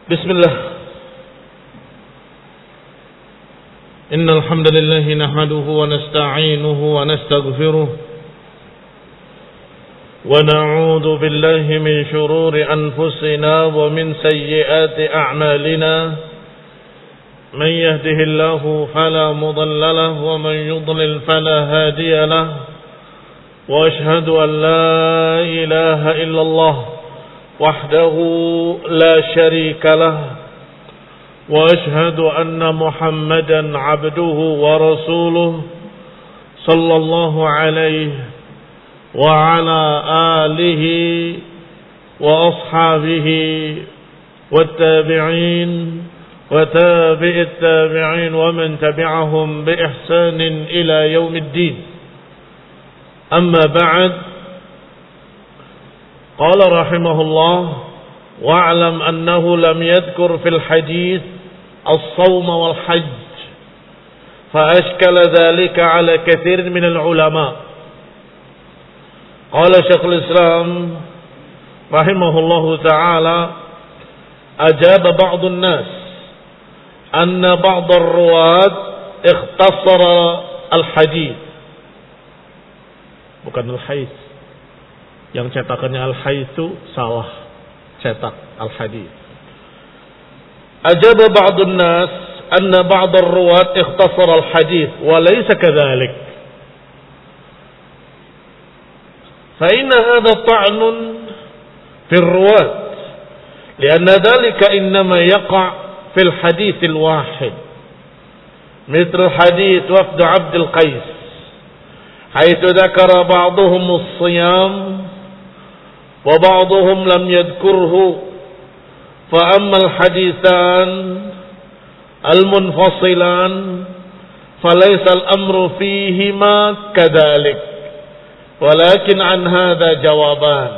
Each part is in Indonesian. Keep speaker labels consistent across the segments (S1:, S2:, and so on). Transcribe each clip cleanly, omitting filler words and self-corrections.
S1: بسم الله. إن الحمد لله نحمده ونستعينه ونستغفره ونعوذ بالله من شرور أنفسنا ومن سيئات أعمالنا. من يهده الله فلا مضل له ومن يضلل فلا هادي له. وأشهد أن لا إله إلا الله وحده لا شريك له. وأشهد أن محمدا عبده ورسوله صلى الله عليه وعلى آله وأصحابه والتابعين وتابع التابعين ومن تبعهم بإحسان إلى يوم الدين. أما بعد، قال رحمه الله: واعلم أنه لم يذكر في الحديث الصوم والحج فأشكل ذلك على كثير من العلماء. قال شيخ الإسلام رحمه الله تعالى: أجاب بعض الناس أن بعض الرواة اختصر الحديث. Bukan al-hadits. Yang cetakannya al-hadits itu salah cetak al-hadits. Ajaba ba'd an-nas anna ba'd ar-ruwat ikhtasara al-hadits wa laysa kadhalik. Fa inna hadha ta'nun fi ar-ruwat lianna dhalika innama yaqa' fi al-hadits al-wahid مثل حديث وفد عبد القيس حيث ذكر بعضهم الصيام وبعضهم لم يذكره. فأما الحديثان المنفصلان فليس الأمر فيهما كذلك ولكن عن هذا جوابان.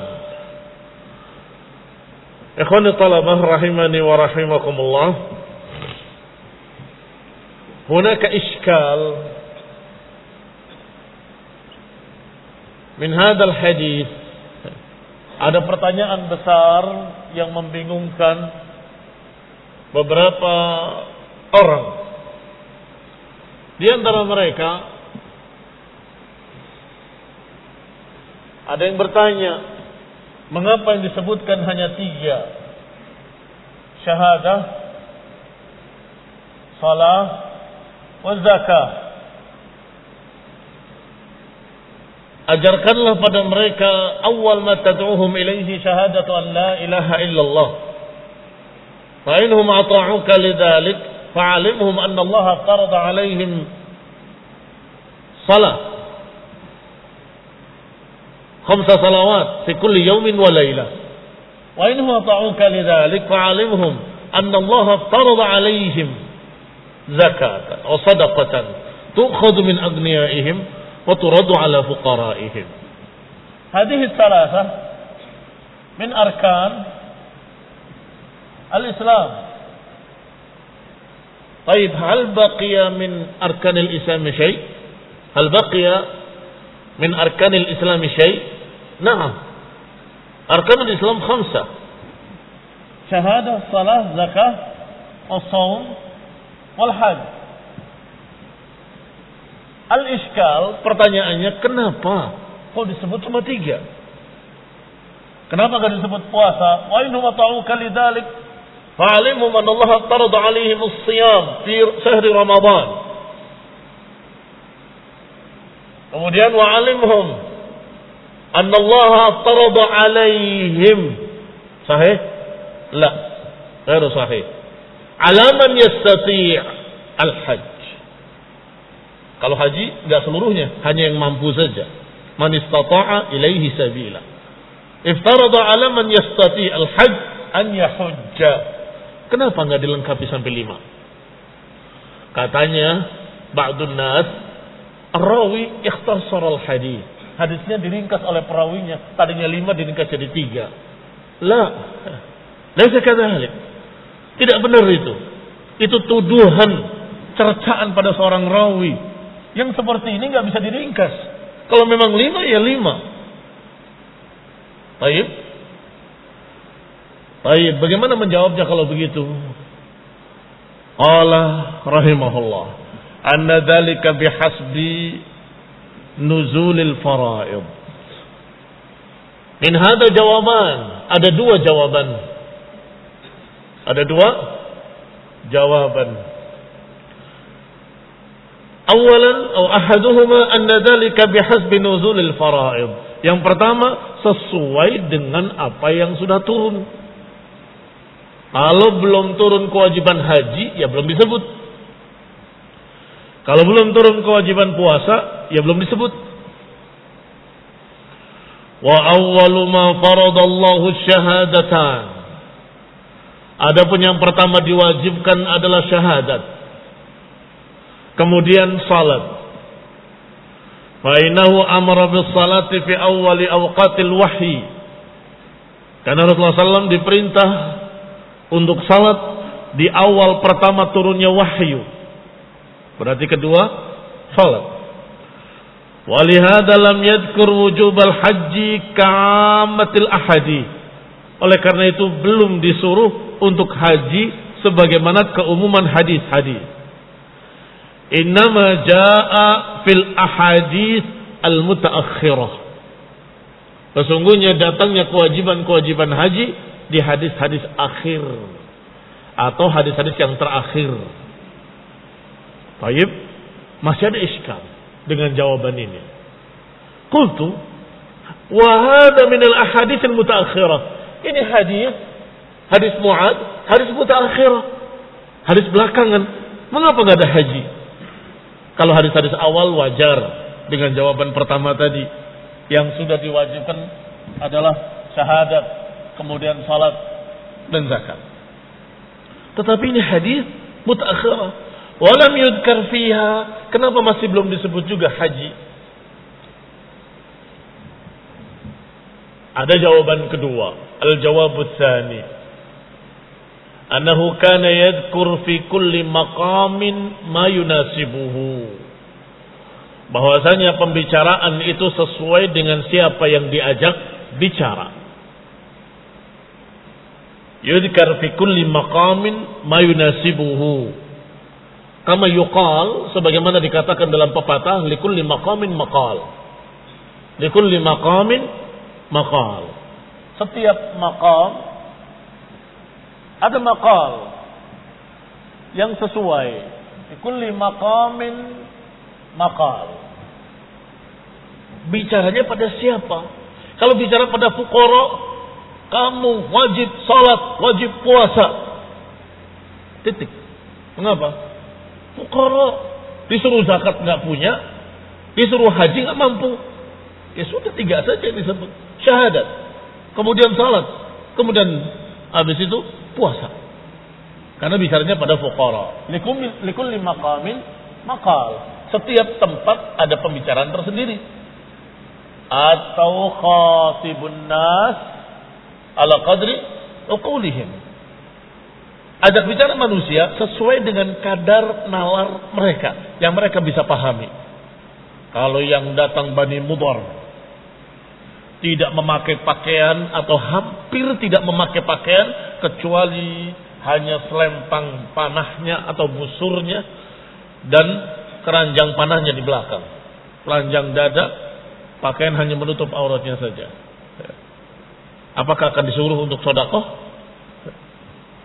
S1: إخواني الطلبة رحمني ورحمكم الله، هناك إشكال min hadzal hadis. Ada pertanyaan besar yang membingungkan beberapa orang. Di antara mereka ada yang bertanya, mengapa yang disebutkan hanya 3? Syahadah, salah, wa zakah. Ajarkanlah pada mereka awal ma tad'uhum ilaihi syahadatu an la ilaha illallah. Fa inhum ata'uka lidzalik fa'alimhum anna Allah farada 'alaihim salat 5 salawat fi kulli yawmin wa laylah. Wa inhum ata'uka lidzalik fa'alimhum anna Allah farada 'alaihim zakatan wa sadaqatan tu'khadhu min aghniyaihim وترد على فقرائهم. هذه الثلاثة من أركان الإسلام. طيب هل بقي من أركان الإسلام شيء؟ هل بقي من أركان الإسلام شيء؟ نعم، أركان الإسلام 5: شهادة، الصلاة، زكاة، الصوم، والحج. Al-Ishkal, pertanyaannya, kenapa kok disebut cuma 3? Kenapa enggak disebut puasa? Wa innahum ta'uka lidzalik fa'alimhum anna Allah farada 'alaihim as-shiyam fi shahr Ramadan. Kemudian wa'alimhum anna Allah farada 'alaihim. Sahih? La, غير sahih. 'Ala man yastati' al-hajj. Kalau haji enggak seluruhnya, hanya yang mampu saja. Man istata'a ilaihi sabila. Iftarada 'ala man yastati' al-hajj an yahujja. Kenapa enggak dilengkapi sampai 5? Katanya ba'dun nas ar-rawi ikhtasara al-hadits. Hadisnya diringkas oleh perawinya, tadinya 5 diringkas jadi 3. La, laisa kadzalik. Tidak benar itu. Itu tuduhan, cercaan pada seorang rawi. Yang seperti ini nggak bisa diringkas. Kalau memang 5 ya 5. Baik. Baik, bagaimana menjawabnya kalau begitu? Qala rahimahullah, anna dzalika bihasbi nuzulil fara'id. Min hada jawaban, ada dua jawaban. Ada dua jawaban. Awalan atau ahaduhuma anna dzalika bihasbi nuzulil fara'id. Yang pertama sesuai dengan apa yang sudah turun. Kalau belum turun kewajiban haji, ya belum disebut. Kalau belum turun kewajiban puasa, ya belum disebut. Wa awwalu ma faradallahu syahadatan. Adapun yang pertama diwajibkan adalah syahadat. Kemudian salat. Fa innahu amara bis salati fi awwali awqatil wahyi. Karena Rasulullah SAW diperintah untuk salat di awal pertama turunnya wahyu. Berarti kedua salat. Walihada lam yadhkur wujubal haji ka'amatil ahadi. Oleh karena itu belum disuruh untuk haji sebagaimana keumuman hadis-hadis. Innama jaa fil ahadits al mutaakhirah. Sesungguhnya datangnya kewajiban-kewajiban haji di hadis-hadis akhir atau hadis-hadis yang terakhir. Baik, masih ada iskal dengan jawaban ini. Qultu wa hadha min al-ahadits al-mutaakhirah. Ini hadis Mu'ad, hadis mutaakhirah, hadis belakangan. Mengapa enggak ada haji? Kalau hadis-hadis awal wajar dengan jawaban pertama tadi, yang sudah diwajibkan adalah syahadat, kemudian salat dan zakat. Tetapi ini hadis mutaakhirah. Walam yudkar fiha. Kenapa masih belum disebut juga haji? Ada jawaban kedua. Al-jawabut tsani. Annahu kana yadhkur fi kulli maqamin ma yunasibuhu. Bahwasanya pembicaraan itu sesuai dengan siapa yang diajak bicara. Yudhkar fi kulli maqamin ma yunasibuhu. Kama yuqal, sebagaimana dikatakan dalam pepatah, likulli maqamin maqal. Likulli maqamin maqal. Setiap maqam ada maqal yang sesuai. Likulli maqamin maqal. Bicaranya pada siapa? Kalau bicara pada fuqara, kamu wajib salat, wajib puasa. Titik. Mengapa? Fuqara disuruh zakat nggak punya, disuruh haji nggak mampu. Ya sudah, tiga saja yang disebut. Syahadat, kemudian salat, kemudian habis itu puasa. Karena bicaranya pada fuqara. Likulli maqamin maqal. Setiap tempat ada pembicaraan tersendiri. Atau khatibun nas ala qadri uqulihim. Ajak bicara manusia sesuai dengan kadar nalar mereka yang mereka bisa pahami. Kalau yang datang Bani Mudhar tidak memakai pakaian atau hampir tidak memakai pakaian kecuali hanya selempang panahnya atau busurnya dan keranjang panahnya di belakang. Telanjang dada, pakaian hanya menutup auratnya saja. Apakah akan disuruh untuk sedekah?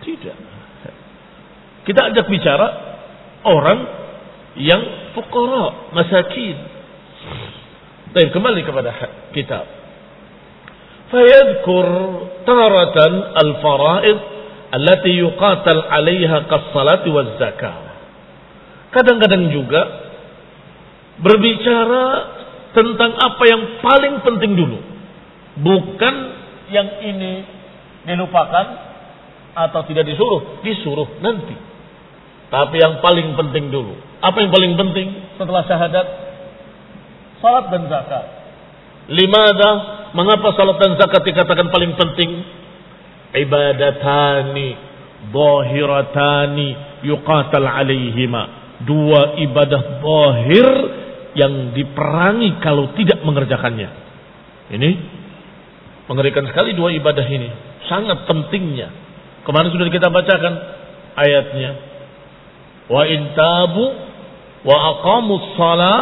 S1: Tidak. Kita ajak bicara orang yang fuqara, masakin. Baik, kembali kepada kitab. Fayadhkur taratan al-fara'id allati yuqatal 'alaiha kas-salati waz-zakah. Kadang-kadang juga berbicara tentang apa yang paling penting dulu. Bukan yang ini dilupakan atau tidak disuruh nanti. Tapi yang paling penting dulu. Apa yang paling penting setelah syahadat? Salat dan zakat. Limada? Mengapa salat dan zakat dikatakan paling penting? Ibadatani zahiratani yuqatal alaihima. Dua ibadah zahir yang diperangi kalau tidak mengerjakannya. Ini mengerikan sekali dua ibadah ini. Sangat pentingnya. Kemarin sudah kita bacakan ayatnya. Wa in tabu wa aqamus shalah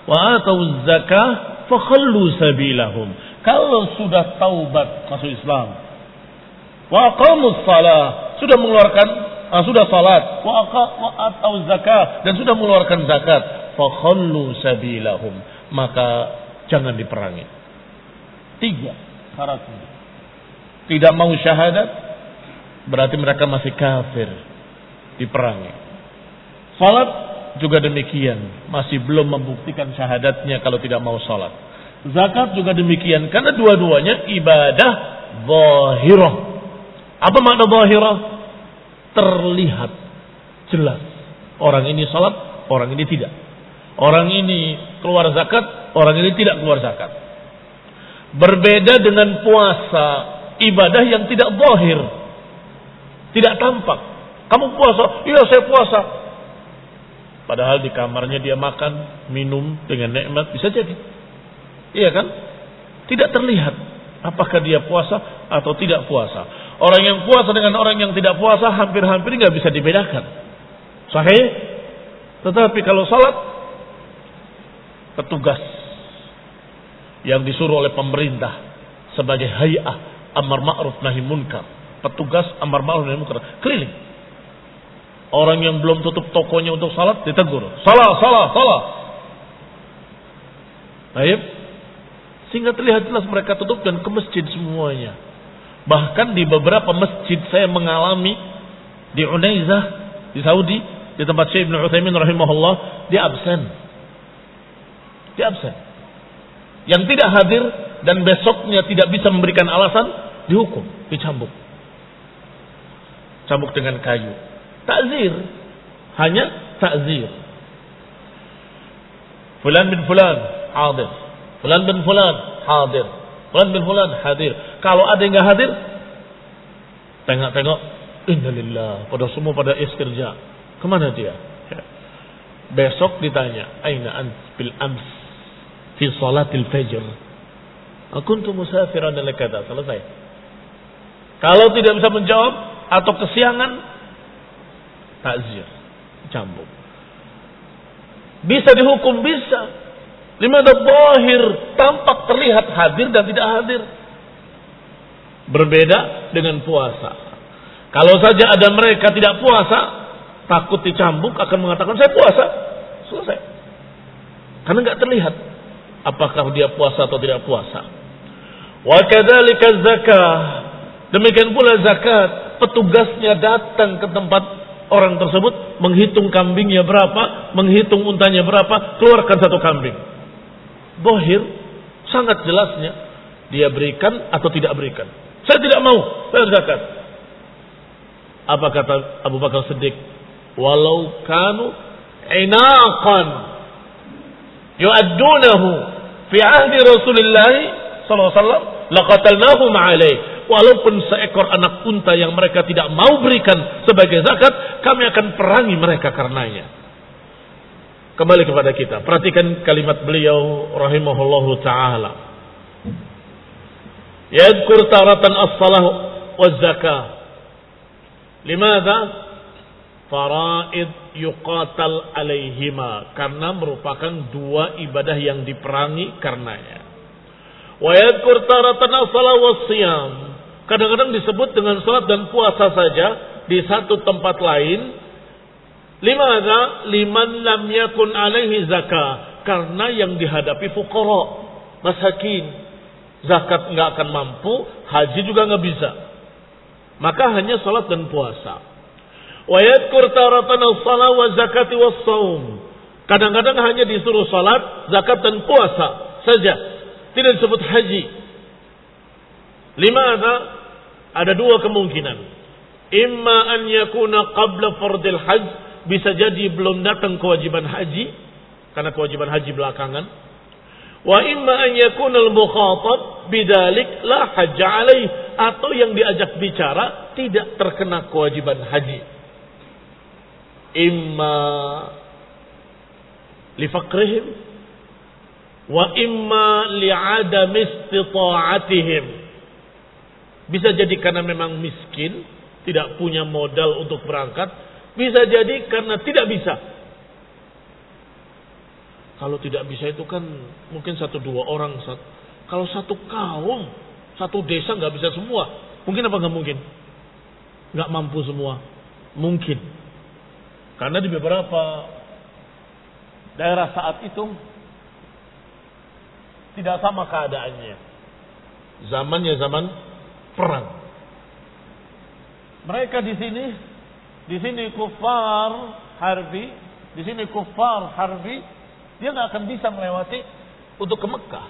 S1: wa atuz zakah fakhallu sabilahum. Kalau sudah taubat masuk Islam, wa aqamus shalah, sudah mengeluarkan sudah salat, wa atuz zakah, dan sudah mengeluarkan zakat, fakhallu sabilahum, maka jangan diperangi. 3 syaratnya. Tidak mau syahadat, berarti mereka masih kafir, diperangi. Salat juga demikian, masih belum membuktikan syahadatnya kalau tidak mau salat. Zakat juga demikian, karena dua-duanya ibadah zahirah. Apa makna zahirah? Terlihat jelas. Orang ini salat, orang ini tidak. Orang ini keluar zakat, orang ini tidak keluar zakat. Berbeda dengan puasa, ibadah yang tidak zahir, tidak tampak. Kamu puasa? Iya, saya puasa. Padahal di kamarnya dia makan, minum dengan nikmat, bisa jadi. Iya kan? Tidak terlihat apakah dia puasa atau tidak puasa. Orang yang puasa dengan orang yang tidak puasa hampir-hampir nggak bisa dibedakan. Sahih? Tetapi kalau salat, petugas yang disuruh oleh pemerintah sebagai hay'ah amar ma'ruf nahi munkar, petugas amar ma'ruf nahi munkar, keliling. Orang yang belum tutup tokonya untuk salat ditegur. Salah. Baik. Sehingga terlihat jelas mereka tutup dan ke masjid semuanya. Bahkan di beberapa masjid saya mengalami di Unaizah, di Saudi, di tempat Syekh Ibn Utsaimin rahimahullah, dia absen. Yang tidak hadir dan besoknya tidak bisa memberikan alasan, dihukum, dicambuk. Cambuk dengan kayu. Ta'zir, hanya ta'zir. Fulan bin fulan hadir, fulan bin fulan hadir, fulan bin fulan hadir. Kalau ada yang enggak hadir, tengok-tengok, innalillah, pada semua pada istirja. Kemana dia? Besok ditanya, aina ant bil ams fi salatil fajr? Kuntu musafiran dan lekada. Selesai. Kalau tidak bisa menjawab atau kesiangan, takzir, cambuk. Bisa dihukum, bisa. Limada zahir, tampak terlihat hadir dan tidak hadir. Berbeda dengan puasa. Kalau saja ada mereka tidak puasa, takut dicambuk, akan mengatakan saya puasa. Selesai. Karena enggak terlihat apakah dia puasa atau tidak puasa. Wa kadzalika zakah. Demikian pula zakat, petugasnya datang ke tempat orang tersebut, menghitung kambingnya berapa, menghitung untanya berapa, keluarkan satu kambing. Zahir, sangat jelasnya, dia berikan atau tidak berikan. Saya tidak mau, saya zakat. Apa kata Abu Bakar Siddiq? Walau kanu inaqan yu'addunahu fi ahdi Rasulullah sallallahu alaihi wasallam laqatalnahum alaih. Walaupun seekor anak unta yang mereka tidak mau berikan sebagai zakat, kami akan perangi mereka karenanya. Kembali kepada kita. Perhatikan kalimat beliau rahimahullahu ta'ala. Yadkur taratan as-salah wa zakah. Limadha? Faraid yuqatal alaihima. Karena merupakan dua ibadah yang diperangi karenanya. Wa yadkur taratan as-salah wa siyam. Kadang-kadang disebut dengan salat dan puasa saja di satu tempat lain. Limadha? Liman lam yakun alaihi zakah. Karena yang dihadapi fuqara, masakin. Zakat enggak akan mampu, haji juga enggak bisa. Maka hanya salat dan puasa. Wa yadhkur taratan as-shalah wa zakati was-shaum. Kadang-kadang hanya disuruh salat, zakat dan puasa saja. Tidak disebut haji. Limadha? Ada dua kemungkinan. Imma an yakuna qabla fardil hajj, bisa jadi belum datang kewajiban haji, karena kewajiban haji belakangan. Wa imma an yakuna al-mukhatab bidzalik la hajj alaih, atau yang diajak bicara tidak terkena kewajiban haji. Imma li faqrihim wa imma li adam istita'atihim. Bisa jadi karena memang miskin tidak punya modal untuk berangkat, bisa jadi karena tidak bisa. Kalau tidak bisa itu kan mungkin 1-2 orang. Kalau satu kaum, satu desa nggak bisa semua. Mungkin apa nggak mungkin? Nggak mampu semua. Mungkin. Karena di beberapa daerah saat itu tidak sama keadaannya. Zamannya zaman perang. Mereka di sini kufar harbi, dia nggak akan bisa melewati untuk ke Mekah.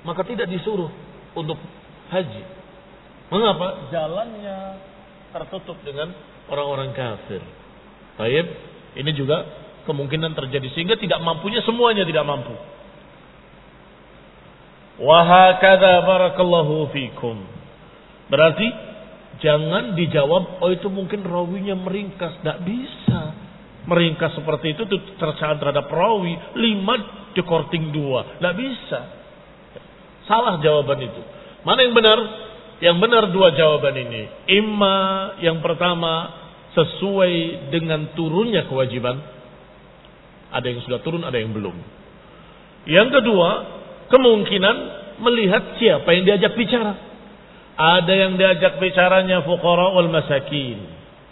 S1: Maka tidak disuruh untuk haji. Mengapa? Jalannya tertutup dengan orang-orang kafir. Baik, ini juga kemungkinan terjadi sehingga tidak mampunya semuanya tidak mampu. Wa hakadha barakallahu fikum. Berarti jangan dijawab, oh itu mungkin rawinya meringkas. Tidak bisa. Meringkas seperti itu tercaan terhadap rawi. 5 dikorting 2. Tidak bisa. Salah jawaban itu. Mana yang benar? Yang benar 2 jawaban ini. Imma yang pertama sesuai dengan turunnya kewajiban. Ada yang sudah turun, ada yang belum. Yang kedua, kemungkinan melihat siapa yang diajak bicara. Ada yang diajak bicaranya fuqara wal masakin,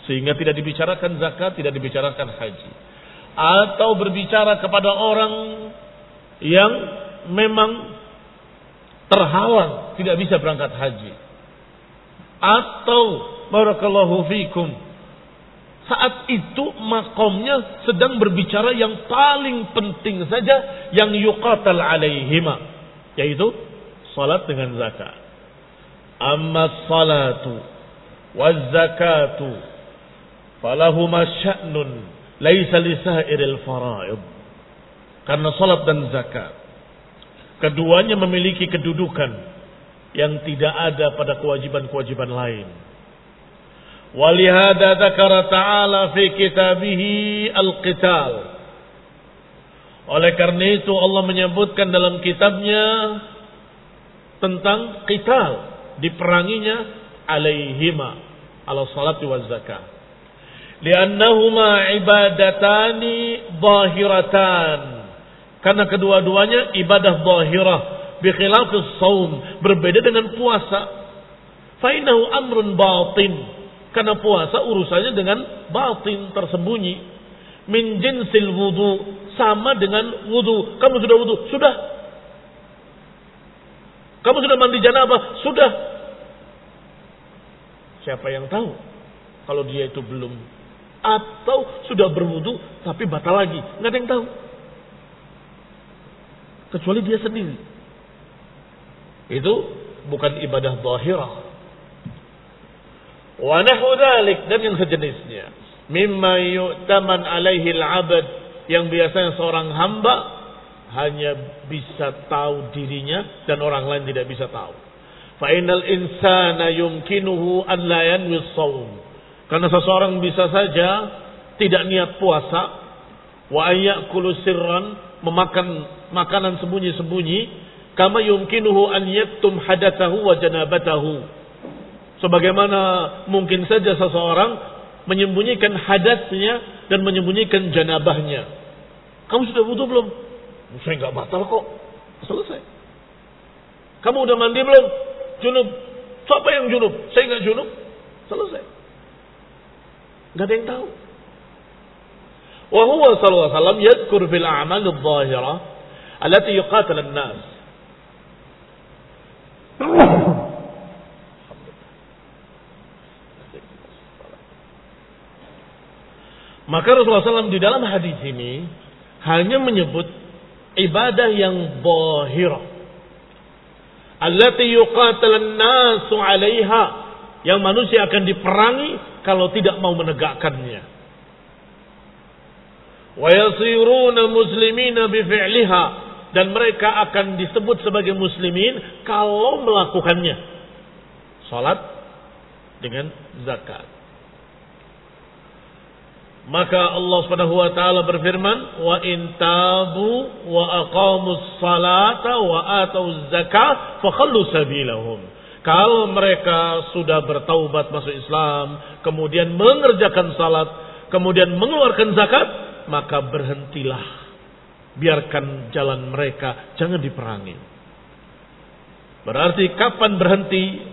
S1: sehingga tidak dibicarakan zakat, tidak dibicarakan haji. Atau berbicara kepada orang yang memang terhalang, tidak bisa berangkat haji. Atau barakallahu fikum, saat itu makomnya sedang berbicara yang paling penting saja, yang yuqatal alaihima, yaitu salat dengan zakat. Amma salatu waz zakatu falahuma sya'nun laisa lisairil fara'id. Karena salat dan zakat keduanya memiliki kedudukan yang tidak ada pada kewajiban-kewajiban lain. Walihada dzakara ta'ala fi kitabihi al-qital. Oleh karena itu Allah menyebutkan dalam kitabnya tentang qital, diperanginya alaihima, ala salati waz zakah. Liannahuma ibadatani zahiratan. Karena kedua-duanya ibadah zahirah, bi khilafis shaum, berbeda dengan puasa. Fa innahu amrun batin. Karena puasa urusannya dengan batin, tersembunyi. Min jinsil wudu, sama dengan wudu. Kamu sudah wudu? Sudah. Kamu sudah mandi janabah? Sudah. Siapa yang tahu kalau dia itu belum, atau sudah berwudu tapi batal lagi? Nggak ada yang tahu, kecuali dia sendiri. Itu bukan ibadah zahirah. Wa nahu dzalik, dan yang sejenisnya, mimma yu'taman alaihi al-'abd, yang biasanya seorang hamba hanya bisa tahu dirinya dan orang lain tidak bisa tahu. Fa innal insana yumkinuhu an la yanwi shaum. Karena seseorang bisa saja tidak niat puasa, wa ayyakulu sirran, memakan makanan sembunyi-sembunyi, kama yumkinuhu an yaktum hadatsahu wa janabatahu. Sebagaimana mungkin saja seseorang menyembunyikan hadasnya dan menyembunyikan janabahnya. Kamu sudah wudu belum? Saya enggak batal kok. Selesai. Kamu udah mandi belum? Junub. Siapa yang junub? Saya enggak junub. Selesai. Enggak ada yang tahu. Wa huwa sallallahu alaihi wasallam yadhkur fil a'mal adh-dhahirah allati yuqatil an-nas. Maka Rasulullah SAW di dalam hadis ini hanya menyebut ibadah yang zahirah, allati yuqatil an-nasu 'alaiha, yang manusia akan diperangi kalau tidak mau menegakkannya. Wa yasiruna muslimina bi fi'liha, dan mereka akan disebut sebagai muslimin kalau melakukannya. Salat dengan zakat. Maka Allah Subhanahu wa taala berfirman, "Wa in tabu wa aqamus salata wa atuz zakah fakhallu sabilahum." Kalau mereka sudah bertaubat masuk Islam, kemudian mengerjakan salat, kemudian mengeluarkan zakat, maka berhentilah. Biarkan jalan mereka, jangan diperangi. Berarti kapan berhenti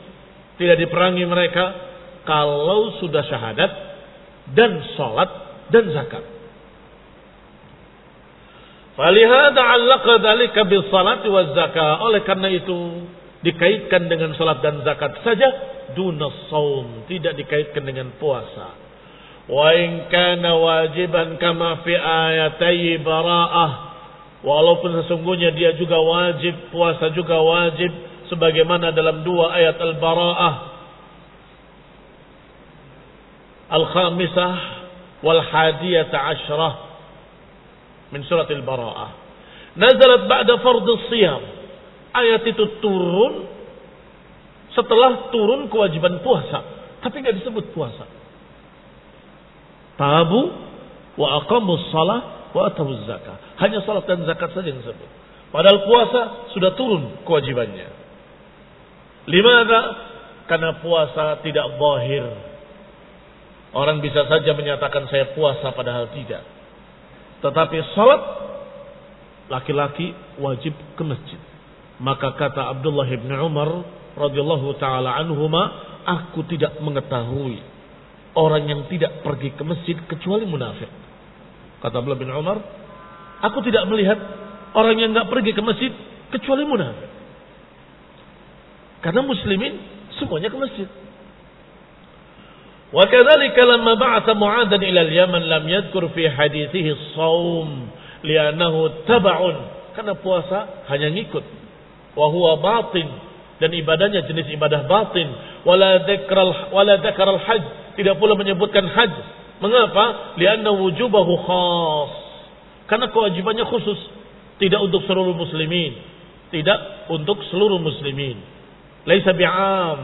S1: tidak diperangi mereka? Kalau sudah syahadat dan salat dan zakat. Falihada 'allaqa dzalika bis salati waz zakah. Oleh karena itu dikaitkan dengan salat dan zakat saja, dunas shaum, tidak dikaitkan dengan puasa. Wa in kana wajiban kama fi ayatai bara'ah, walaupun sesungguhnya dia juga wajib, puasa juga wajib, sebagaimana dalam dua ayat al-bara'ah al-khamisah wal hadiyata asyrah min surat al-bara'ah. Nazalat ba'da fardhu shiyam. Ayat itu turun setelah turun kewajiban puasa, tapi enggak disebut puasa. Tabu wa aqamus shalah wa atawuz zakah. Hanya salat dan zakat saja yang disebut. Padahal puasa sudah turun kewajibannya. Limadha? Karena puasa tidak zahir. Orang bisa saja menyatakan saya puasa padahal tidak. Tetapi salat laki-laki wajib ke masjid. Maka kata Abdullah bin Umar radhiyallahu taala anhuma, aku tidak mengetahui orang yang tidak pergi ke masjid kecuali munafik. Kata Abdullah bin Umar, aku tidak melihat orang yang enggak pergi ke masjid kecuali munafik. Karena muslimin semuanya ke masjid. Wa kadzalika lamma ba'atha Mu'adhan ila al-Yaman lam yadhkur fi hadithihi as-shaum li'annahu tab'un, karena puasa hanya ngikut. Wa huwa batin, dan ibadahnya jenis ibadah batin. Wala dzakara al-hajj, tidak pula menyebutkan haji. Mengapa? Li'anna wujubahu khas, karena kewajibannya khusus, tidak untuk seluruh muslimin, tidak untuk seluruh muslimin. Laisa bi'am,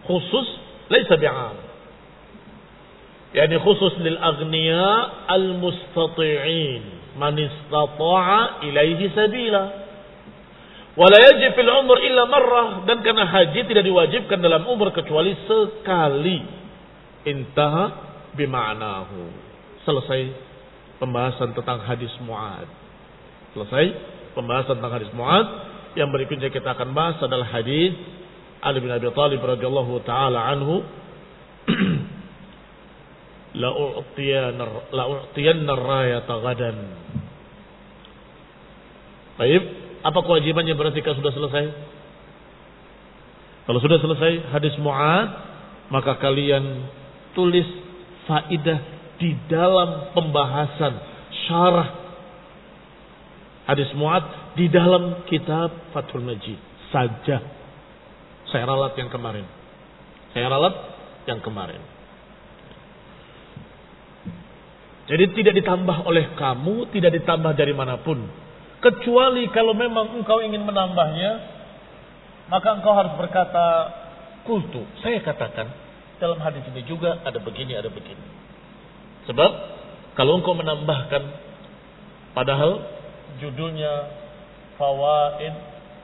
S1: khusus laisa bi'am, yani khusus lil aghniya al mustati'in man istata'a ilaihi sabila. Wala yajib fil umr illa marrah, dan karena haji tidak diwajibkan dalam umur kecuali sekali. Intaha bima'nahu. Selesai pembahasan tentang hadis Mu'adz. Selesai pembahasan tentang hadis Mu'adz. Yang berikutnya kita akan bahas adalah hadis Ali bin Abi Thalib radhiyallahu taala anhu. La'u'tiyanna ar-rayata ghadan. Baik, apa kewajibannya berarti kalau sudah selesai? Kalau sudah selesai hadis Mu'adz, maka kalian tulis faidah di dalam pembahasan syarah hadis Mu'adz di dalam kitab Fathul Majid saja. Saya ralat yang kemarin. Jadi tidak ditambah oleh kamu, tidak ditambah dari manapun. Kecuali kalau memang engkau ingin menambahnya, maka engkau harus berkata, kultu, saya katakan, dalam hadis ini juga ada begini, ada begini. Sebab, kalau engkau menambahkan, padahal judulnya Fawaid,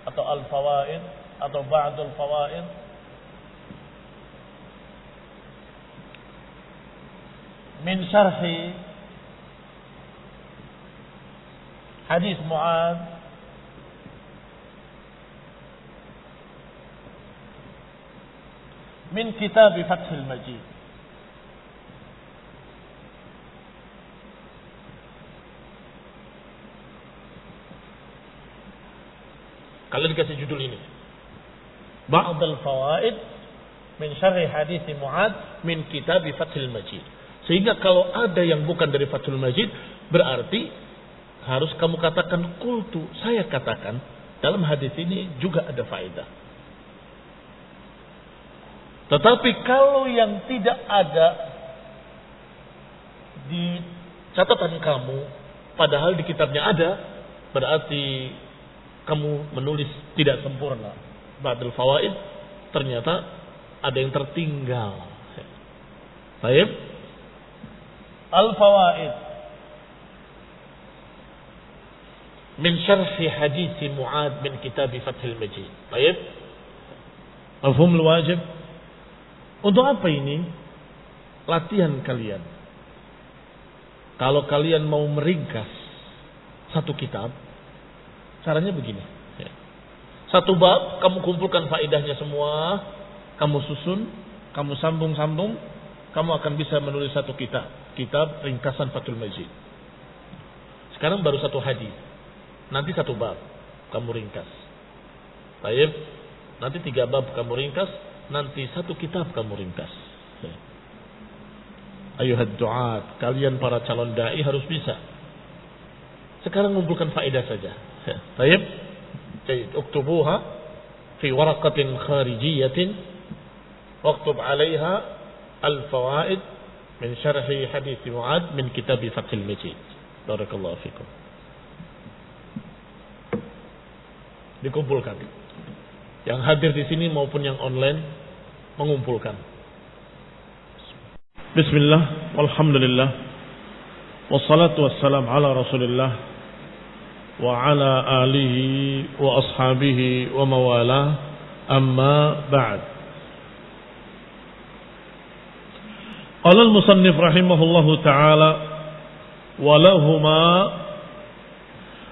S1: atau Al-Fawaid, atau Ba'dul Fawaid, min syarhi hadis Mu'adz min kitab Fathul Majid. Kalian dikasih judul ini, Ba'dul Fawaid min syarhi hadis Mu'adz min kitab Fathul Majid. Sehingga kalau ada yang bukan dari Fathul Majid, berarti harus kamu katakan kultu, saya katakan dalam hadis ini juga ada faedah. Tetapi kalau yang tidak ada di catatan kamu, padahal di kitabnya ada, berarti kamu menulis tidak sempurna. Ba'dul Fawaid, ternyata ada yang tertinggal. Baik. Al-Fawaid min syarhi hadis Mu'adz min kitab Fathul Majid. Baik. Mafhumul wajib. Untuk apa ini? Latihan kalian. Kalau kalian mau meringkas satu kitab, caranya begini. Satu bab, kamu kumpulkan faedahnya semua, kamu susun, kamu sambung-sambung, kamu akan bisa menulis satu kitab. Kitab ringkasan Fathul Majid. Sekarang baru satu hadis. Nanti satu bab, kamu ringkas. Baik, nanti 3 bab kamu ringkas, nanti satu kitab kamu ringkas. Ayuhad du'at, kalian para calon dai harus bisa. Sekarang ngumpulkan faedah saja. Baik, uktubuha fi waraqatin kharijiyatin waktub 'alaiha al-fawaid min syarhi hadits Mu'adz min kitab Fathul Majid. Barakallahu fikum. Dikumpulkan. Yang hadir di sini maupun yang online mengumpulkan. Bismillah, walhamdulillah, wassalatu wassalam ala Rasulillah wa ala alihi wa ashabihi wa mawala, amma ba'd. Qala al-musannif rahimahullahu ta'ala walahuma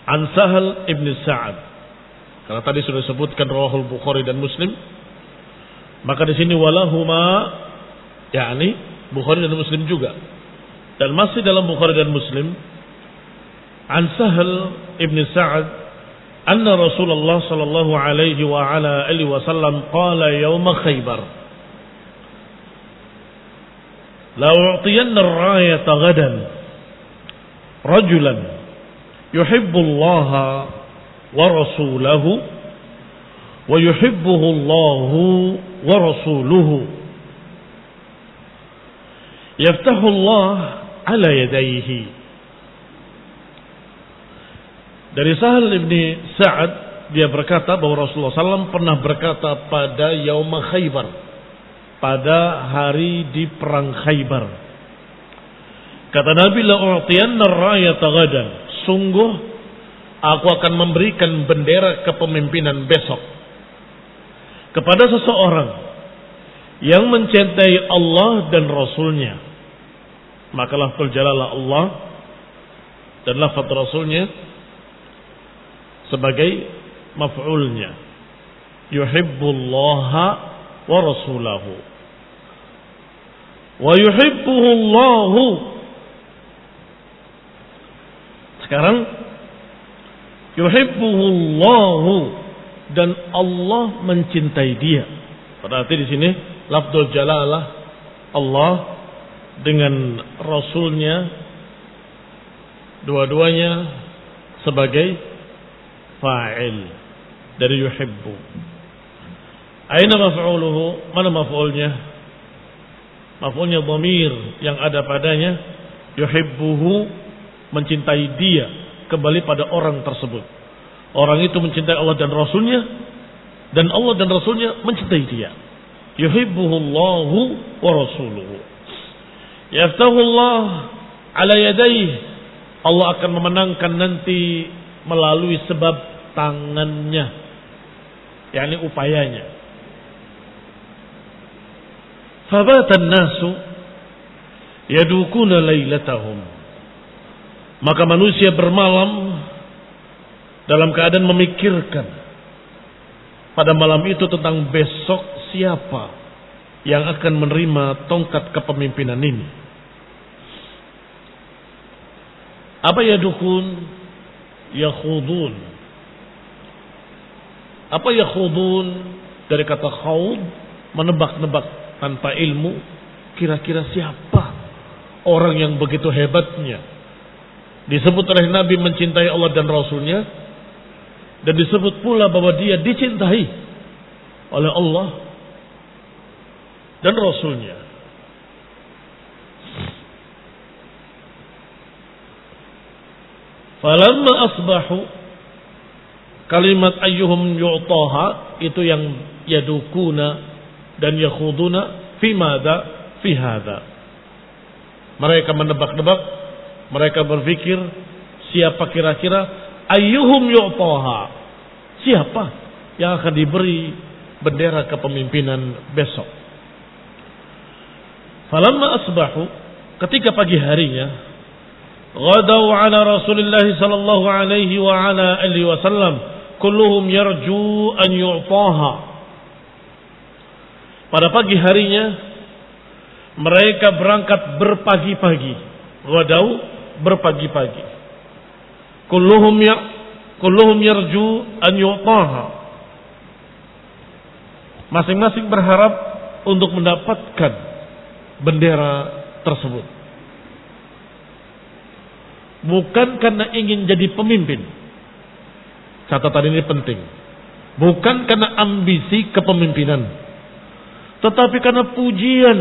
S1: an Sahal ibn Sa'ad. Karena tadi sudah disebutkan rawahul Bukhari dan Muslim, maka di sini walahuma yakni Bukhari dan Muslim juga. Dan masih dalam Bukhari dan Muslim an Sahal ibn Sa'ad anna Rasulullah sallallahu alaihi wa ala alihi wasallam qala yaum Khaybar la u'tiyanna ar-rayata ghadan rajulan yuhibbu Allah wa rasulahu wa yuhibbuhu Allah wa rasuluhu yaftahu Allah ala yadayhi. Dari Sahal ibn Sa'ad, dia berkata bahwa Rasulullah SAW pernah berkata pada Yaum Khaybar, pada hari di perang Khaybar. Kata Nabi, la u'tiyanna ar-rayata ghadan, sungguh aku akan memberikan bendera kepemimpinan besok kepada seseorang yang mencintai Allah dan Rasulnya. Maka lafzul jalalah Allah dan lafaz Rasulnya sebagai maf'ulnya. Yuhibbullaha wa rasulahu wa yuhibbuhu Allahu. Sekarang yuhibbuhu Allahu, dan Allah mencintai dia. Berarti di sini lafzul jalalah Allah dengan Rasulnya dua-duanya sebagai fa'il dari yuhibbu. Aina maf'uluhu? Mana maf'ulnya? Maf'ulnya dhamir yang ada padanya yuhibbuhu, mencintai dia, kembali pada orang tersebut. Orang itu mencintai Allah dan Rasulnya, dan Allah dan Rasulnya mencintai dia. Yuhibbuhu Allahu wa rasuluhu. Yaftahu Allah ala yadayhi. Allah akan memenangkan nanti melalui sebab tangannya, yakni upayanya. Fabatan nasu yadukuna lailatahum. Maka manusia bermalam dalam keadaan memikirkan pada malam itu tentang besok siapa yang akan menerima tongkat kepemimpinan ini. Apa yadukun? Yakhudun. Apa yakhudun? Dari kata khawd, menebak-nebak tanpa ilmu, kira-kira siapa orang yang begitu hebatnya. Disebut oleh Nabi mencintai Allah dan Rasulnya, dan disebut pula bahwa dia dicintai oleh Allah dan Rasulnya. Falamma asbahu, kalimat ayyuhum yu'taha itu yang yadukuna dan yakhuduna fi madza fi hadza. Mereka menebak-nebak, mereka berpikir siapa kira-kira ayyuhum yu'taha, siapa yang akan diberi bendera kepemimpinan besok. Falamma asbahu, ketika pagi harinya, ghadaw ala Rasulillah sallallahu alaihi wa ala alihi wasallam, kulluhum yarju an yu'taha. Pada pagi harinya mereka berangkat berpagi-pagi. Ghadaw, berpagi-pagi. Kulluhum yarju an yu'taha. Masing-masing berharap untuk mendapatkan bendera tersebut. Bukan karena ingin jadi pemimpin. Catatan ini penting. Bukan karena ambisi kepemimpinan, tetapi karena pujian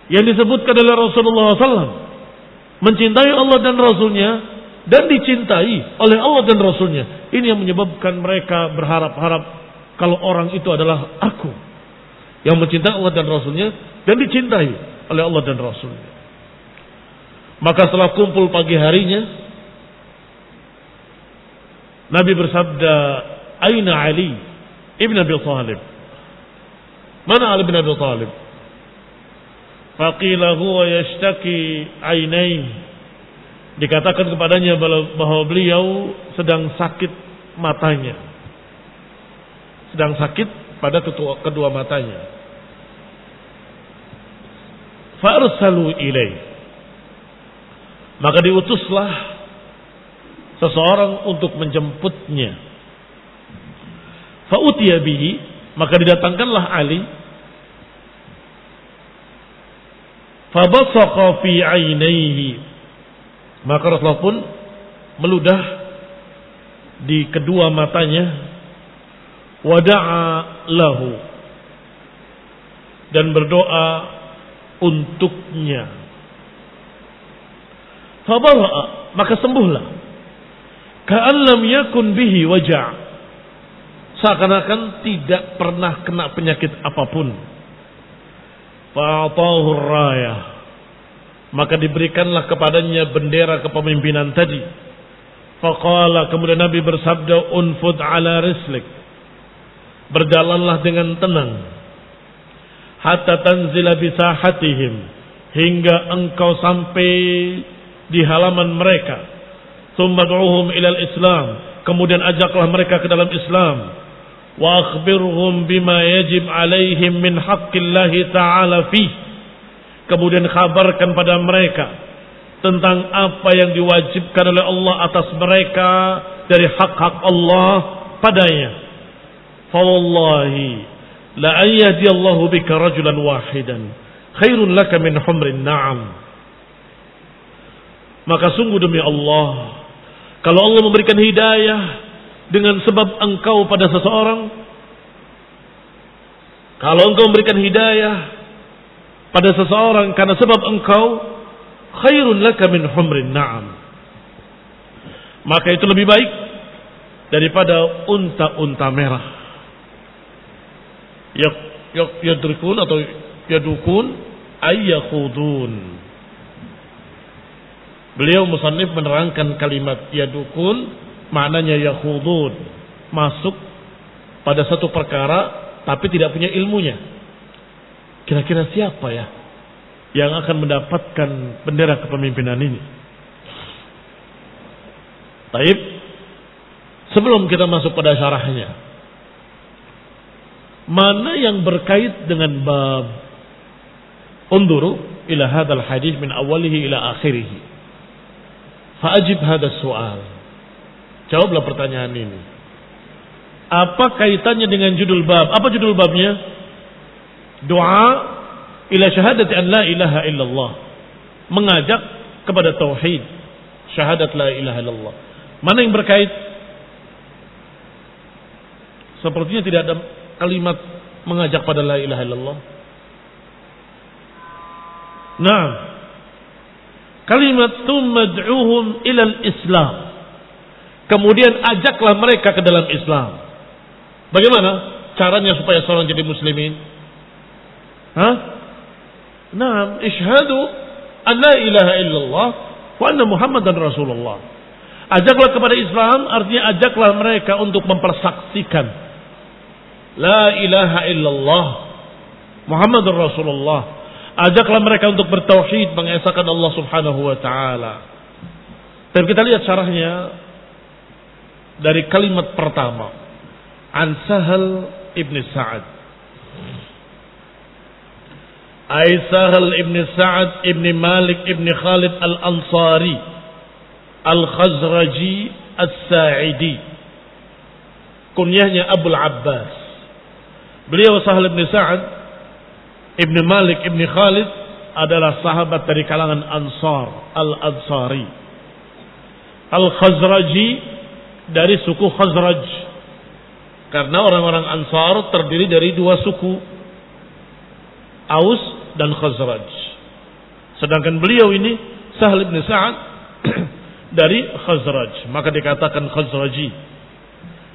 S1: yang disebutkan oleh Rasulullah SAW. Mencintai Allah dan Rasulnya, dan dicintai oleh Allah dan Rasulnya. Ini yang menyebabkan mereka berharap-harap kalau orang itu adalah aku, yang mencintai Allah dan Rasulnya dan dicintai oleh Allah dan Rasulnya. Maka setelah kumpul pagi harinya, Nabi bersabda, Aina Ali ibn Abi Thalib? Mana Ali ibn Abi Thalib? Faqila huwa yashtaki ainain. Dikatakan kepadanya bahwa beliau sedang sakit matanya. Sedang sakit pada kedua matanya. Fa'arsalu ilaih. Maka diutuslah seseorang untuk menjemputnya. Fa'utiya bihi, maka didatangkanlah Ali. Fabasaqa fi ainaihi. Maka Rasulullah pun meludah di kedua matanya. Wada'a lahu, dan berdoa untuknya. Fabara'a, maka sembuhlah. Ka'an lam yakun bihi waja', seakan-akan tidak pernah kena penyakit apapun. Fa'atahu rayah, maka diberikanlah kepadanya bendera kepemimpinan tadi. Faqala, kemudian Nabi bersabda, unfud ala rislik, berjalanlah dengan tenang, hatta tanzila bisahatihim, hingga engkau sampai di halaman mereka. Tsumma du'uhum ilal Islam, kemudian ajaklah mereka ke dalam Islam. Wa akhbirhum bima yajib alaihim min haqqillahi ta'ala fih, kemudian kabarkan pada mereka tentang apa yang diwajibkan oleh Allah atas mereka dari hak-hak Allah padanya. Fawallahi la ayyadiyallahu bika rajulan wahidan khairun laka min humrin na'am. Maka sungguh demi Allah, kalau Allah memberikan hidayah dengan sebab engkau pada seseorang, kalau engkau memberikan hidayah pada seseorang karena sebab engkau, khairun laka min humrin na'am, maka itu lebih baik daripada unta-unta merah. Yadrikun atau yadukun ayyakhudun. Beliau musannif menerangkan kalimat yadukun, maknanya yakhudun, masuk pada satu perkara tapi tidak punya ilmunya. Kira-kira siapa ya yang akan mendapatkan bendera kepemimpinan ini? Taib, sebelum kita masuk pada syarahnya, mana yang berkait dengan bab? Unduru ila hadzal hadis min awalihi ila akhirih. Fa'ajib hadzal soal. Jawablah pertanyaan ini. Apa kaitannya dengan judul bab? Apa judul babnya? Doa ila syahadati an la ilaha illallah. Mengajak kepada tauhid, syahadat la ilaha illallah. Mana yang berkait? Sepertinya tidak ada kalimat mengajak pada la ilaha illallah. Nah, kalimat tumad'uhum ilal Islam, kemudian ajaklah mereka ke dalam Islam. Bagaimana caranya supaya seorang jadi muslimin? Naam, isyhadu an la ilaha illallah wa anna Muhammadan Rasulullah. Ajaklah kepada Islam, artinya ajaklah mereka untuk mempersaksikan La ilaha illallah Muhammadur Rasulullah. Ajaklah mereka untuk bertauhid, mengesahkan Allah Subhanahu wa taala. Dan kita lihat syarahnya dari kalimat pertama. An Sahal ibn Sa'ad. Ay Sahal ibn Sa'ad ibn Malik ibn Khalid al-Ansari al-Khazraji as-Sa'idi. Kunyahnya Abul Abbas. Beliau Sahal ibn Sa'ad ibn Malik ibn Khalid adalah sahabat dari kalangan Ansar, al-Ansari. Al-Khazraji dari suku Khazraj. Karena orang-orang Ansar terdiri dari dua suku, Aus dan Khazraj. Sedangkan beliau ini Sahal ibn Sa'ad dari Khazraj, maka dikatakan Khazraji.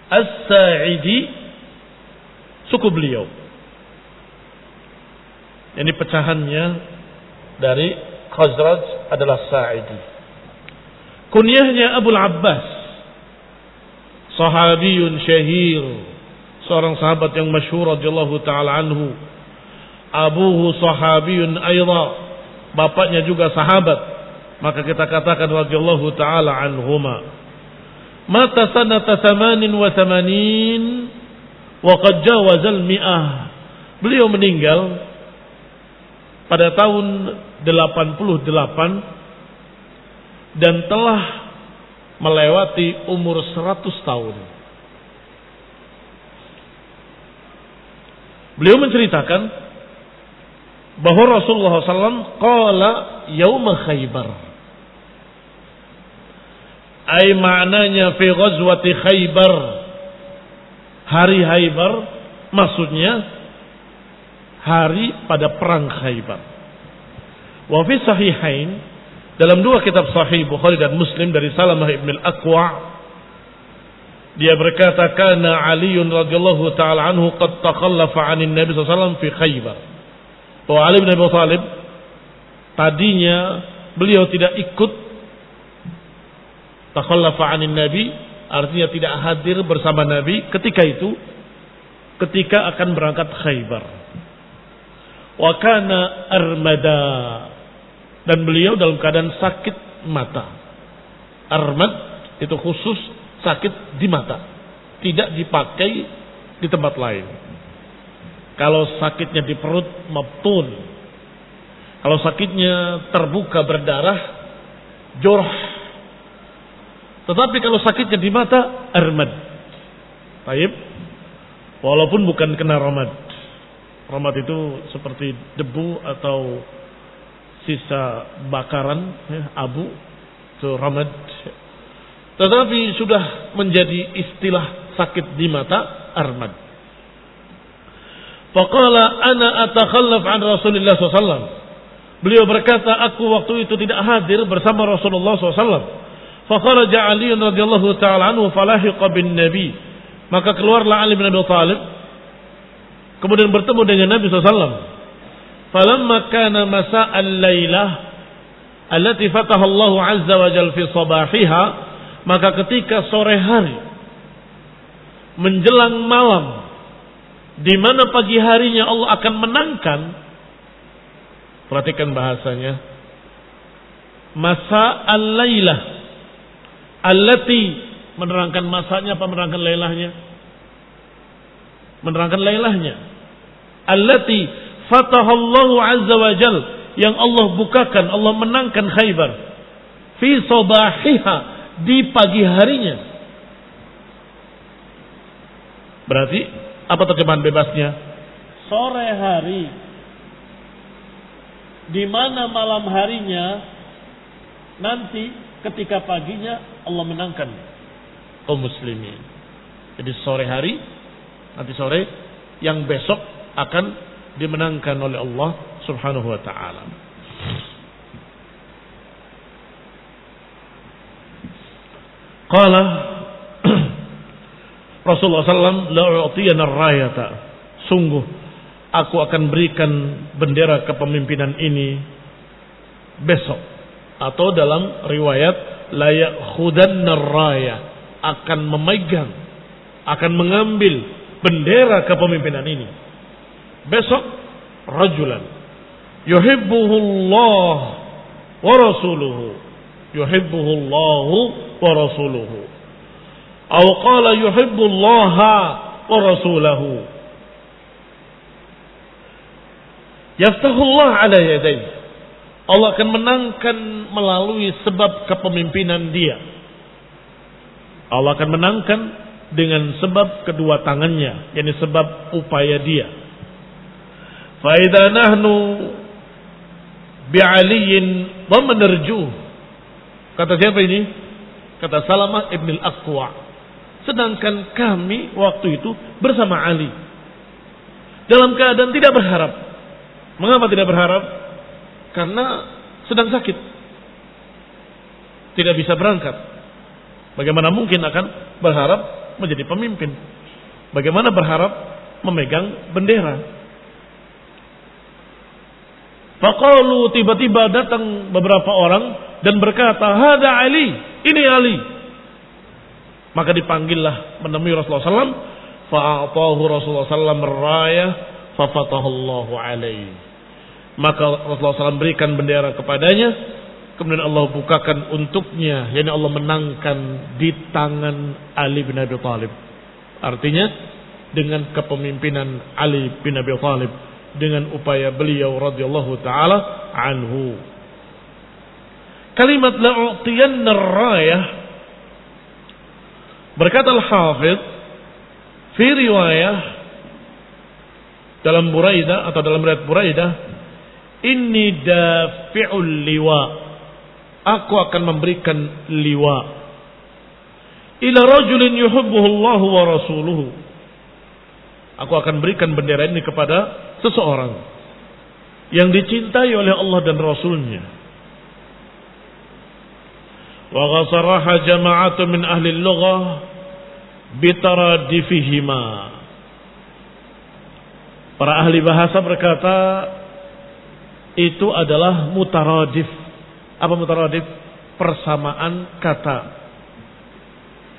S1: As-Sa'idi suku beliau. Ini pecahannya dari Khazraj adalah Sa'idi. Kunyahnya Abul Abbas, sahabiyun syahir, seorang sahabat yang masyhur radhiyallahu taala anhu. Abuhu sahabiyun aidha, bapaknya juga sahabat, maka kita katakan radhiyallahu taala anhuma. Mata sanata 88 wa qad jawazal mi'ah. Beliau meninggal pada tahun 88 dan telah melewati umur 100 tahun. Beliau menceritakan bahwa Rasulullah SAW qala yauma Khaybar. Ay maknanya fi ghazwati Khaybar. Hari Khaybar maksudnya hari pada perang Khaybar. Wa fi sahihain, dalam dua kitab sahih Bukhari dan Muslim dari Salamah ibn al-Aqwa, dia berkata kana Ali radhiyallahu taala anhu qad takhallafa 'anil Nabi sallallahu alaihi wasallam fi Khaybar. Bahwa Ali bin Abi Thalib tadinya beliau tidak ikut, takhallafa 'anil Nabi artinya tidak hadir bersama Nabi ketika itu, ketika akan berangkat Khaybar. Wa kana armada, dan beliau dalam keadaan sakit mata. Armad itu khusus sakit di mata, tidak dipakai di tempat lain. Kalau sakitnya di perut, mabtun. Kalau sakitnya terbuka berdarah, jorah. Tetapi kalau sakitnya di mata, armad. Baik. Walaupun bukan kena ramad. Ramad itu seperti debu atau sisa bakaran, abu, itu ramad. Tetapi sudah menjadi istilah sakit di mata, armad. Faqala ana atakhallaf an Rasulillah SAW. Beliau berkata, aku waktu itu tidak hadir bersama Rasulullah SAW. Fakharaja Ali radhiyallahu ta'ala anhu falahiqa bin Nabi. Maka keluarlah Ali bin Abi Thalib, kemudian bertemu dengan Nabi SAW. Falamma kana masa'al lailah allati fataha Allah azza wa jalla fi sabahiha, maka ketika sore hari menjelang malam di mana pagi harinya Allah akan menangkan, perhatikan bahasanya, masa'al lailah allati, menerangkan masanya apa menerangkan lailahnya? Menerangkan lailahnya. Allati fatahallahu azza wa jal, yang Allah bukakan, Allah menangkan Khaybar. Fi sabahiha, di pagi harinya. Berarti apa terjemahan bebasnya? Sore hari, di mana malam harinya, nanti ketika paginya Allah menangkan kaum muslimin. Jadi sore hari, nanti sore, yang besok akan dimenangkan oleh Allah Subhanahu wa ta'ala. Qala Rasulullah SAW, la'u'tiyana ar-rayata, sungguh aku akan berikan bendera kepemimpinan ini besok. Atau dalam riwayat la ya'khudanna ar-raya, akan memegang, akan mengambil
S2: bendera kepemimpinan ini. Besok rajulan yuhibbuhullah wa rasuluhu, yuhibbuhullahu wa rasuluhu, atau qala yuhibbullaha wa rasulahu, yaftahullah ala yadayhi, Allah akan menangkan melalui sebab kepemimpinan dia. Allah akan menangkan dengan sebab kedua tangannya, yakni sebab upaya dia. Fa idza nahnu bi'aliyin wa manarjuh. Kata siapa ini? Kata Salamah ibn al-Aqwa. Sedangkan kami waktu itu bersama Ali dalam keadaan tidak berharap. Mengapa tidak berharap? Karena sedang sakit, tidak bisa berangkat. Bagaimana mungkin akan berharap menjadi pemimpin? Bagaimana berharap memegang bendera? Faqalu, tiba-tiba datang beberapa orang dan berkata, hada Ali, ini Ali. Maka dipanggillah menemui Rasulullah SAW. Fa'atahu Rasulullah SAW rayah, fafatahallahu alaihi. Maka Rasulullah SAW berikan bendera kepadanya, kemudian Allah bukakan untuknya, yakni Allah menangkan di tangan Ali bin Abi Thalib. Artinya dengan kepemimpinan Ali bin Abi Thalib, dengan upaya beliau radhiyallahu taala anhu. Kalimat la'utiyanna rayah, berkata Al-Hafidh fi riwayah dalam Buraidah atau dalam riwayat Buraidah, inni dafi'ul liwa, aku akan memberikan liwa ila rajulin yuhibbuhu Allah wa rasuluhu, aku akan berikan bendera ini kepada seseorang yang dicintai oleh Allah dan Rasulnya. Wa ghasaraha jama'atun min ahli al-lughah bitaradifihima. Para ahli bahasa berkata itu adalah mutaradif. Apa mutaradif? Persamaan kata,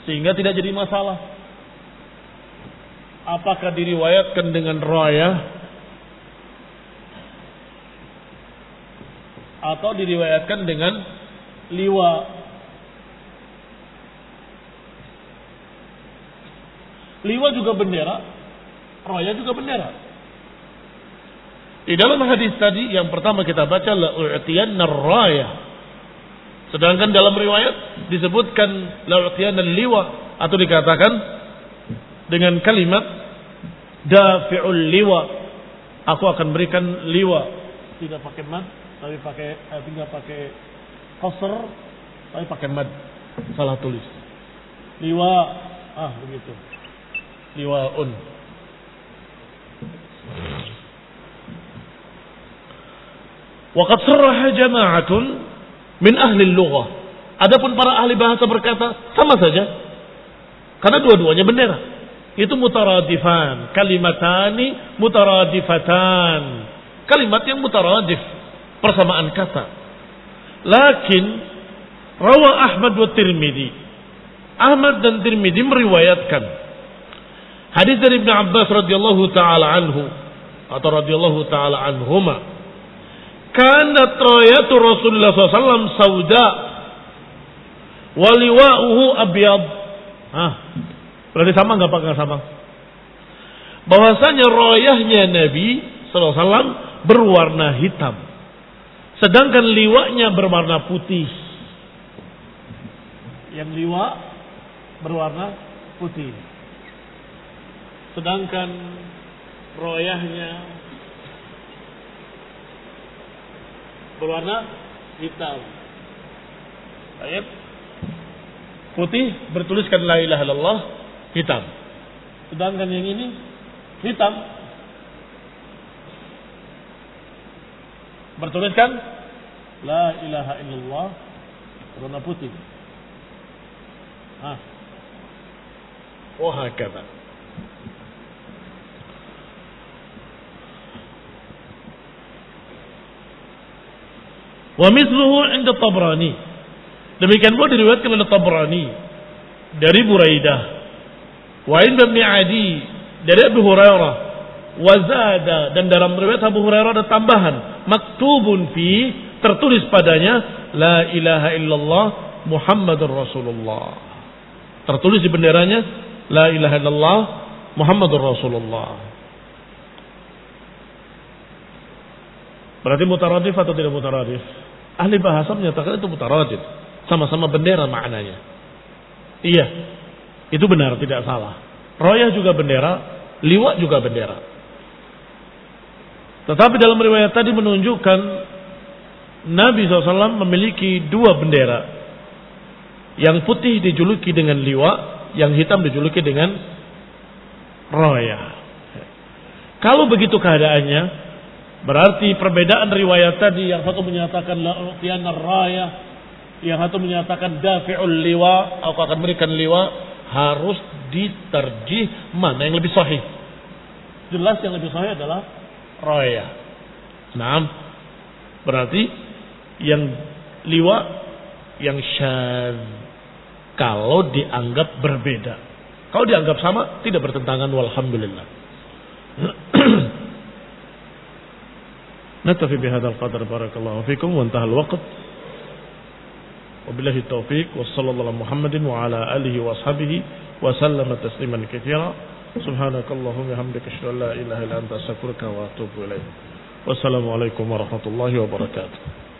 S2: sehingga tidak jadi masalah apakah diriwayatkan dengan rayah atau diriwayatkan dengan liwa. Liwa juga bendera, raya juga bendera. Di dalam hadis tadi yang pertama kita baca la'utiyanna raya, sedangkan dalam riwayat disebutkan la'utiyanna liwa, atau dikatakan dengan kalimat dafi'ul liwa, aku akan berikan liwa, tidak pakai mad tapi tidak pakai qasr tapi pakai mad, salah tulis. Liwa, begitu. Liwaun. Waqad sarraha jama'atun min ahli al-lughah. Adapun para ahli bahasa berkata sama saja, karena dua-duanya bendera. Itu mutaradifan, kalimatani mutaradifatan. Kalimat yang mutaradif, persamaan kata. Lakin rawa Ahmad wa Tirmidzi. Ahmad dan Tirmidzi meriwayatkan hadis dari Ibnu Abbas radhiyallahu taala anhu atau radhiyallahu taala anhuma, kanat rayatu Rasulullah SAW sauda wa liwa'uhu abyad. Berarti sama enggak Pak? Sama. Bahwasanya rayahnya Nabi SAW berwarna hitam, sedangkan liwanya berwarna putih. Yang liwa berwarna putih, sedangkan rayahnya berwarna hitam. Ayat putih bertuliskan la ilaha illallah, hitam. Sedangkan yang ini hitam bertuliskan la ilaha illallah, berwarna putih. Wahakata. Wa mithluhu 'inda Tabrani. Demikian pula diriwayatkan oleh Tabrani dari Buraidah. Wa 'inda Ibn Adi dari Abu Hurairah. Wazada, dan dalam riwayat Abu Hurairah ada tambahan, maktubun fi, tertulis padanya la ilaha illallah Muhammadur Rasulullah. Tertulis di benderanya la ilaha illallah Muhammadur Rasulullah. Berarti mutaradif atau tidak mutaradif? Ahli bahasa menyatakan itu mutaradif. Sama-sama bendera maknanya. Iya, itu benar, tidak salah. Rayah juga bendera, liwa juga bendera. Tetapi dalam riwayat tadi menunjukkan Nabi SAW memiliki dua bendera. Yang putih dijuluki dengan liwa, yang hitam dijuluki dengan rayah. Kalau begitu keadaannya, berarti perbedaan riwayat tadi, yang satu menyatakan la'utiana rayah, yang satu menyatakan dafi'ul liwa, aku akan berikan liwa, harus diterjih mana yang lebih sahih. Jelas yang lebih sahih adalah raya. Nah, berarti yang liwa yang syadz kalau dianggap berbeda. Kalau dianggap sama tidak bertentangan, walhamdulillah. Naktafi bihadzal qadar, barakallahu fikum wa intahal waqt. Wabillahi taufiq, wa sallallahu ala Muhammadin wa ala alihi wa ashabihi wa sallama tasliman katsira. Subhanakallahumma bihamdika asyhadu an la ilaha illa anta astaghfiruka wa atubu ilaik. Wassalamualaikum warahmatullahi wabarakatuh.